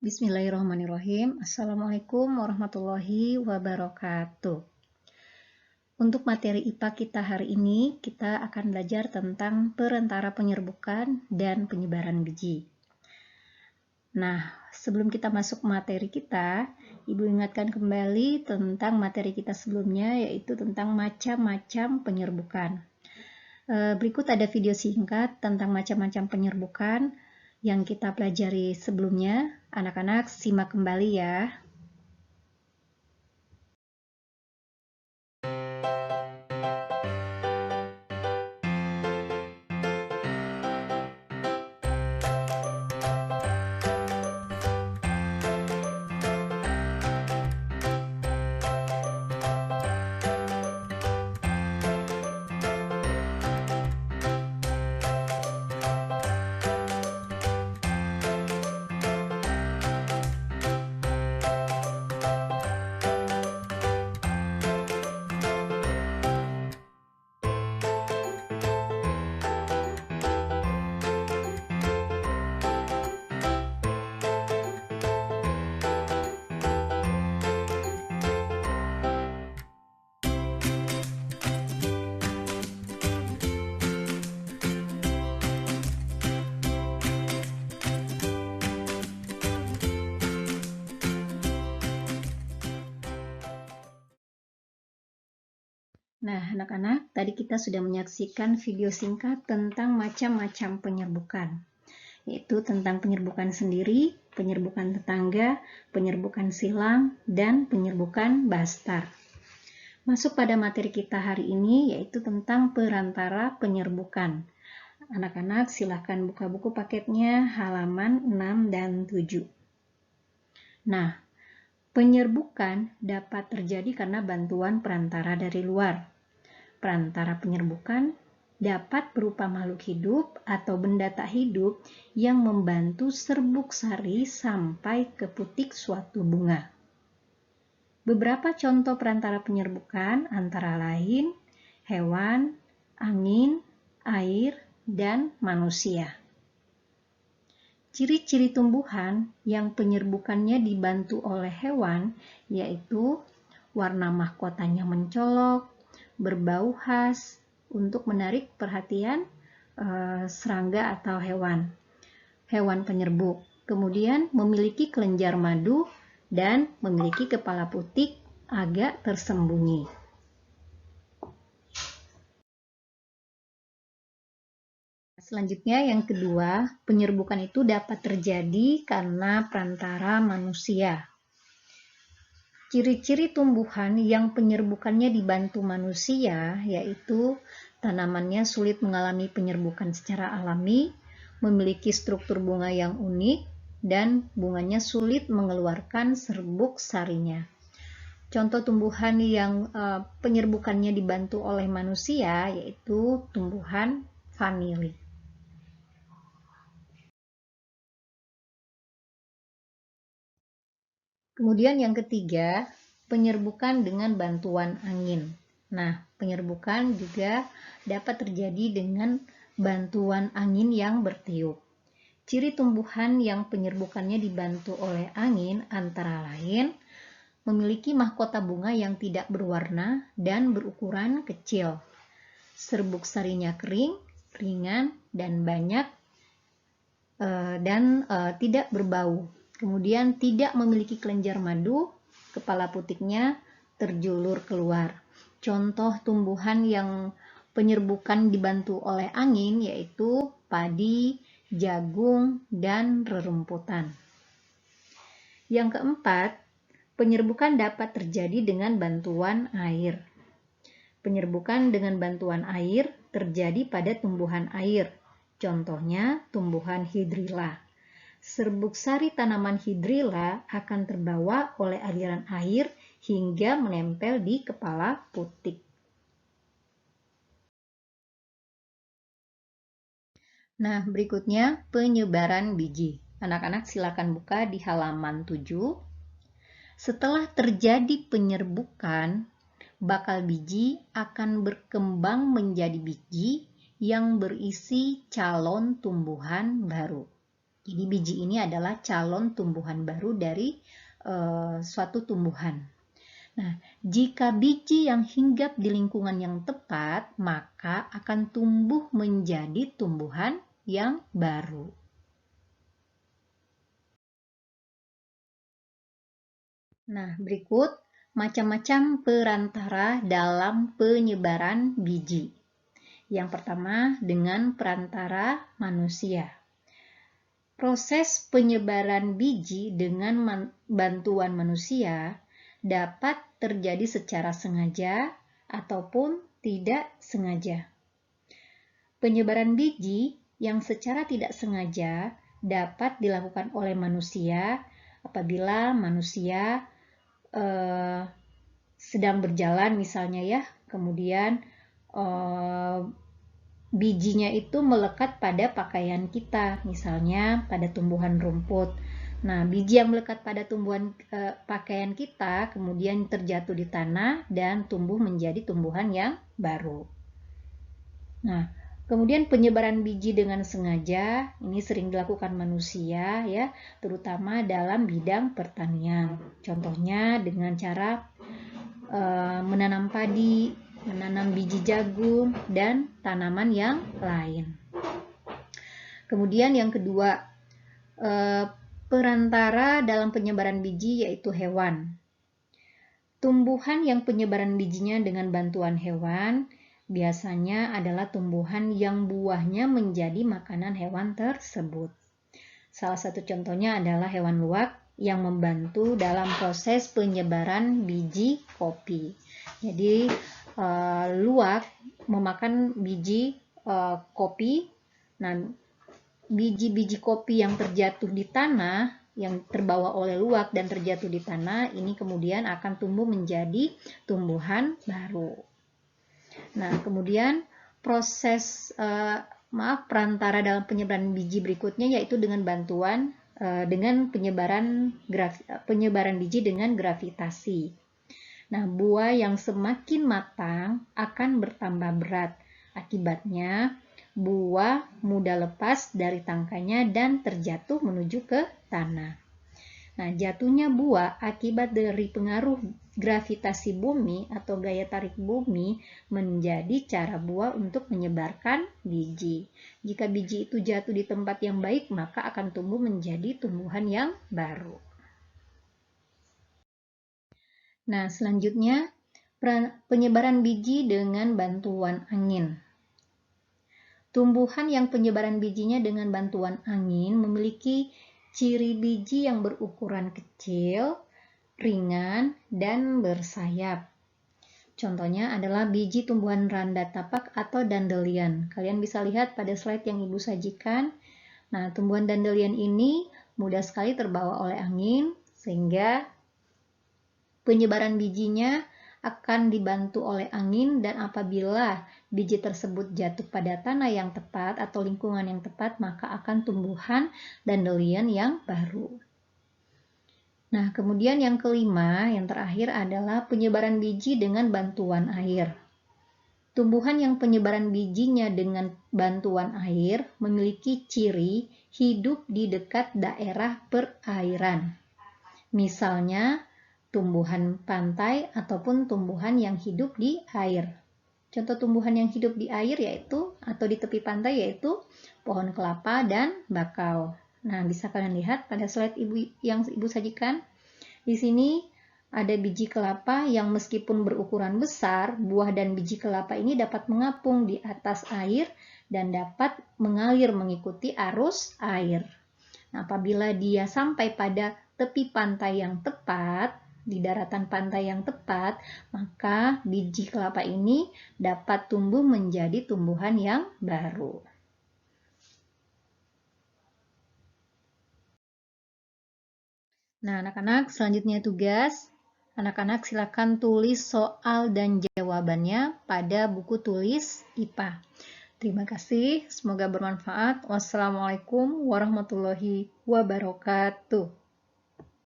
Bismillahirrahmanirrahim. Assalamualaikum warahmatullahi wabarakatuh. Untuk materi IPA kita hari ini, kita akan belajar tentang perantara penyerbukan dan penyebaran biji. Nah, sebelum kita masuk materi kita, Ibu ingatkan kembali tentang materi kita sebelumnya, yaitu tentang macam-macam penyerbukan. Berikut ada video singkat tentang macam-macam penyerbukan yang kita pelajari sebelumnya. Anak-anak simak kembali ya. Nah, anak-anak, tadi kita sudah menyaksikan video singkat tentang macam-macam penyerbukan, yaitu tentang penyerbukan sendiri, penyerbukan tetangga, penyerbukan silang, dan penyerbukan bastar. Masuk pada materi kita hari ini, yaitu tentang perantara penyerbukan. Anak-anak, silakan buka buku paketnya halaman 6 dan 7. Nah, penyerbukan dapat terjadi karena bantuan perantara dari luar. Perantara penyerbukan dapat berupa makhluk hidup atau benda tak hidup yang membantu serbuk sari sampai ke putik suatu bunga. Beberapa contoh perantara penyerbukan antara lain hewan, angin, air, dan manusia. Ciri-ciri tumbuhan yang penyerbukannya dibantu oleh hewan yaitu warna mahkotanya mencolok, berbau khas untuk menarik perhatian serangga atau hewan penyerbuk. Kemudian memiliki kelenjar madu dan memiliki kepala putik agak tersembunyi. Selanjutnya yang kedua, penyerbukan itu dapat terjadi karena perantara manusia. Ciri-ciri tumbuhan yang penyerbukannya dibantu manusia yaitu tanamannya sulit mengalami penyerbukan secara alami, memiliki struktur bunga yang unik, dan bunganya sulit mengeluarkan serbuk sarinya. Contoh tumbuhan yang penyerbukannya dibantu oleh manusia yaitu tumbuhan vanili. Kemudian yang ketiga, penyerbukan dengan bantuan angin. Nah, penyerbukan juga dapat terjadi dengan bantuan angin yang bertiup. Ciri tumbuhan yang penyerbukannya dibantu oleh angin antara lain memiliki mahkota bunga yang tidak berwarna dan berukuran kecil. Serbuk sarinya kering, ringan, dan banyak dan tidak berbau. Kemudian tidak memiliki kelenjar madu, kepala putiknya terjulur keluar. Contoh tumbuhan yang penyerbukan dibantu oleh angin yaitu padi, jagung, dan rerumputan. Yang keempat, penyerbukan dapat terjadi dengan bantuan air. Penyerbukan dengan bantuan air terjadi pada tumbuhan air. Contohnya tumbuhan hidrilla. Serbuk sari tanaman hidrilla akan terbawa oleh aliran air hingga menempel di kepala putik. Nah, berikutnya penyebaran biji. Anak-anak silakan buka di halaman 7. Setelah terjadi penyerbukan, bakal biji akan berkembang menjadi biji yang berisi calon tumbuhan baru. Jadi biji ini adalah calon tumbuhan baru dari suatu tumbuhan. Nah, jika biji yang hinggap di lingkungan yang tepat, maka akan tumbuh menjadi tumbuhan yang baru. Nah, berikut macam-macam perantara dalam penyebaran biji. Yang pertama, dengan perantara manusia. Proses penyebaran biji dengan bantuan manusia dapat terjadi secara sengaja ataupun tidak sengaja. Penyebaran biji yang secara tidak sengaja dapat dilakukan oleh manusia apabila manusia sedang berjalan misalnya ya, kemudian bijinya itu melekat pada pakaian kita, misalnya pada tumbuhan rumput. Nah, biji yang melekat pada tumbuhan pakaian kita kemudian terjatuh di tanah dan tumbuh menjadi tumbuhan yang baru. Nah, kemudian penyebaran biji dengan sengaja ini sering dilakukan manusia ya, terutama dalam bidang pertanian. Contohnya dengan cara menanam padi, menanam biji jagung, dan tanaman yang lain. Kemudian yang kedua, perantara dalam penyebaran biji yaitu hewan. Tumbuhan yang penyebaran bijinya dengan bantuan hewan biasanya adalah tumbuhan yang buahnya menjadi makanan hewan tersebut. Salah satu contohnya adalah hewan luwak yang membantu dalam proses penyebaran biji kopi. Jadi luwak memakan biji kopi. Nah, biji-biji kopi yang terjatuh di tanah, yang terbawa oleh luwak dan terjatuh di tanah, ini kemudian akan tumbuh menjadi tumbuhan baru. Nah, kemudian proses perantara dalam penyebaran biji berikutnya yaitu dengan bantuan dengan penyebaran biji dengan gravitasi. Nah, buah yang semakin matang akan bertambah berat. Akibatnya, buah mudah lepas dari tangkainya dan terjatuh menuju ke tanah. Nah, jatuhnya buah akibat dari pengaruh gravitasi bumi atau gaya tarik bumi menjadi cara buah untuk menyebarkan biji. Jika biji itu jatuh di tempat yang baik, maka akan tumbuh menjadi tumbuhan yang baru. Nah, selanjutnya penyebaran biji dengan bantuan angin. Tumbuhan yang penyebaran bijinya dengan bantuan angin memiliki ciri biji yang berukuran kecil, ringan, dan bersayap. Contohnya adalah biji tumbuhan randa tapak atau dandelion. Kalian bisa lihat pada slide yang Ibu sajikan. Nah, tumbuhan dandelion ini mudah sekali terbawa oleh angin, sehingga penyebaran bijinya akan dibantu oleh angin, dan apabila biji tersebut jatuh pada tanah yang tepat atau lingkungan yang tepat, maka akan tumbuhan dandelion yang baru. Nah, kemudian yang kelima, yang terakhir adalah penyebaran biji dengan bantuan air. Tumbuhan yang penyebaran bijinya dengan bantuan air memiliki ciri hidup di dekat daerah perairan. Misalnya, tumbuhan pantai ataupun tumbuhan yang hidup di air. Contoh tumbuhan yang hidup di air yaitu atau di tepi pantai yaitu pohon kelapa dan bakau. Nah, bisa kalian lihat pada slide yang Ibu sajikan. Di sini ada biji kelapa yang meskipun berukuran besar, buah dan biji kelapa ini dapat mengapung di atas air dan dapat mengalir mengikuti arus air. Nah, apabila dia sampai pada tepi pantai yang tepat, di daratan pantai yang tepat, maka biji kelapa ini dapat tumbuh menjadi tumbuhan yang baru. Nah, anak-anak, selanjutnya tugas. Anak-anak silakan tulis soal dan jawabannya pada buku tulis IPA. Terima kasih, semoga bermanfaat. Wassalamualaikum warahmatullahi wabarakatuh.